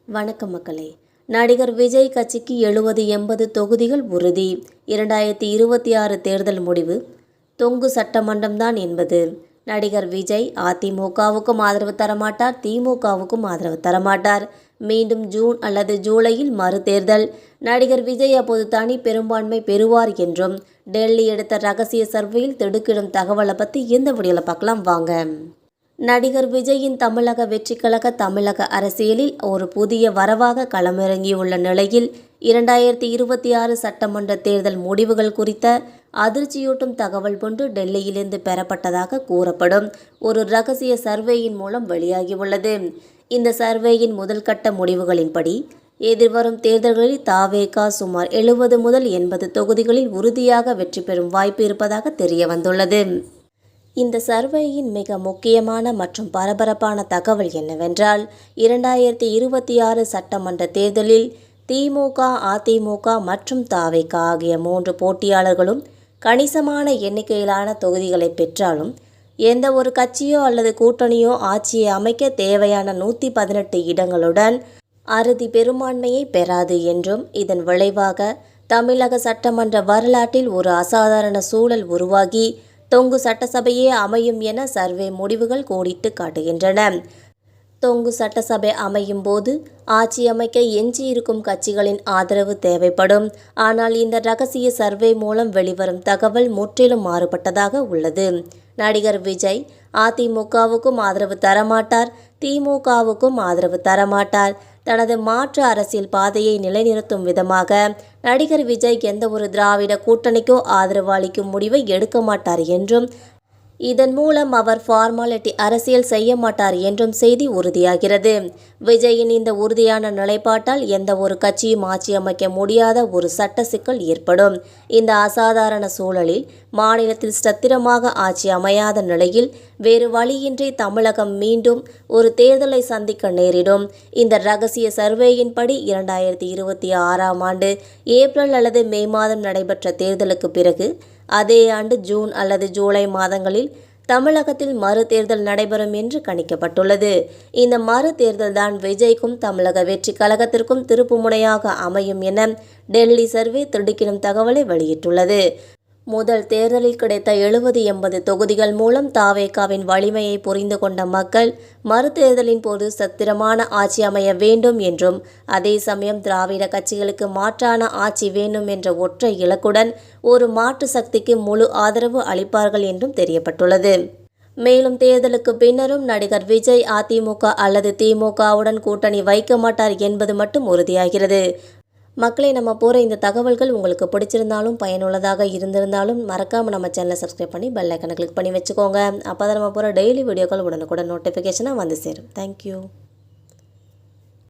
வணக்கம் மக்களே. நடிகர் விஜய் கட்சிக்கு 70-80 தொகுதிகள் உறுதி. 2026 தேர்தல் முடிவு தொங்கு சட்டமன்றம்தான் என்பது. நடிகர் விஜய் அதிமுகவுக்கும் ஆதரவு தரமாட்டார், திமுகவுக்கும் ஆதரவு தரமாட்டார். மீண்டும் ஜூன் அல்லது ஜூலையில் மறு தேர்தல். நடிகர் விஜய் அப்போது தனி பெரும்பான்மை பெறுவார் என்றும் டெல்லி எடுத்த ரகசிய சர்வேயில் திடுக்கிடும் தகவலை பற்றி இந்த வீடியோவில் பார்க்கலாம் வாங்க. நடிகர் விஜயின் தமிழக வெற்றிக்கழக தமிழக அரசியலில் ஒரு புதிய வரவாக களமிறங்கியுள்ள நிலையில் 2026 சட்டமன்ற தேர்தல் முடிவுகள் குறித்த அதிர்ச்சியூட்டும் தகவல் ஒன்று டெல்லியிலிருந்து பெறப்பட்டதாக கூறப்படும் ஒரு ரகசிய சர்வேயின் மூலம் வெளியாகியுள்ளது. இந்த சர்வேயின் முதல் கட்ட முடிவுகளின்படி எதிர்வரும் தேர்தல்களில் தாவேகா சுமார் 70 முதல் 80 தொகுதிகளில் உறுதியாக வெற்றி பெறும் வாய்ப்பு இருப்பதாக தெரிய வந்துள்ளது. இந்த சர்வேயின் மிக முக்கியமான மற்றும் பரபரப்பான தகவல் என்னவென்றால் 2026 சட்டமன்ற தேர்தலில் திமுக, அதிமுக மற்றும் தாவேகா ஆகிய 3 போட்டியாளர்களும் கணிசமான எண்ணிக்கையிலான தொகுதிகளை பெற்றாலும் எந்த ஒரு கட்சியோ அல்லது கூட்டணியோ ஆட்சியை அமைக்க தேவையான 118 இடங்களுடன் அறுதி பெரும்பான்மையை பெறாது என்றும் இதன் விளைவாக தமிழக சட்டமன்ற வரலாற்றில் ஒரு அசாதாரண சூழல் உருவாகி தொங்கு சட்டசபையே அமையும் என சர்வே முடிவுகள் கோடிட்டு காட்டுகின்றன. தொங்கு சட்டசபை அமையும் போது ஆட்சி அமைக்க எஞ்சியிருக்கும் கட்சிகளின் ஆதரவு தேவைப்படும். ஆனால் இந்த ரகசிய சர்வே மூலம் வெளிவரும் தகவல் முற்றிலும் மாறுபட்டதாக உள்ளது. நடிகர் விஜய் அதிமுகவுக்கும் ஆதரவு தரமாட்டார், திமுகவுக்கும் ஆதரவு தரமாட்டார். தனது மாற்று அரசியல் பாதையை நிலைநிறுத்தும் விதமாக நடிகர் விஜய் எந்த ஒரு திராவிட கூட்டணிக்கோ ஆதரவு அளிக்கும் முடிவை எடுக்க மாட்டார் என்றும் இதன் மூலம் அவர் ஃபார்மாலிட்டி அரசியல் செய்ய மாட்டார் என்றும் செய்தி உறுதியாகிறது. விஜயின் இந்த உறுதியான நிலைப்பாட்டால் எந்த ஒரு கட்சியும் ஆட்சி அமைக்க முடியாத ஒரு சட்ட சிக்கல் ஏற்படும். இந்த அசாதாரண சூழலில் மாநிலத்தில் ஸ்திரமாக ஆட்சி அமையாத நிலையில் வேறு வழியின்றி தமிழகம் மீண்டும் ஒரு தேர்தலை சந்திக்க நேரிடும். இந்த ரகசிய சர்வேயின்படி 2026 ஆண்டு ஏப்ரல் அல்லது மே மாதம் நடைபெற்ற தேர்தலுக்கு பிறகு அதே ஆண்டு ஜூன் அல்லது ஜூலை மாதங்களில் தமிழகத்தில் மறு தேர்தல் நடைபெறும் என்று கணிக்கப்பட்டுள்ளது. இந்த மறு தேர்தல்தான் விஜய்க்கும் தமிழக வெற்றி கழகத்திற்கும் திருப்புமுனையாக அமையும் என டெல்லி சர்வே திடுக்கிடும் தகவலை வெளியிட்டுள்ளது. முதல் தேர்தலில் கிடைத்த 70-80 தொகுதிகள் மூலம் தாவேகாவின் வலிமையை புரிந்து கொண்ட மக்கள் மறுதேர்தலின் போது ஸ்திரமான ஆட்சி அமைய வேண்டும் என்றும் அதே சமயம் திராவிட கட்சிகளுக்கு மாற்றான ஆட்சி வேண்டும் என்ற ஒற்றை இலக்குடன் ஒரு மாற்று சக்திக்கு முழு ஆதரவு அளிப்பார்கள் என்றும் தெரியப்பட்டுள்ளது. மேலும் தேர்தலுக்கு பின்னரும் நடிகர் விஜய் அதிமுக அல்லது திமுகவுடன் கூட்டணி வைக்க மாட்டார் என்பது மட்டும் உறுதியாகிறது. மக்களை நம்ம போகிற இந்த தகவல்கள் உங்களுக்கு பிடிச்சிருந்தாலும் பயனுள்ளதாக இருந்திருந்தாலும் மறக்காமல் நம்ம சேனலை சப்ஸ்கிரைப் பண்ணி பெல் ஐக்கனை கிளிக் பண்ணி வச்சுக்கோங்க. அப்போ தான் நம்ம போகிற டெய்லி வீடியோக்கள் உடனுக்குடன் நோட்டிஃபிகேஷனாக வந்து சேரும். தேங்க்யூ.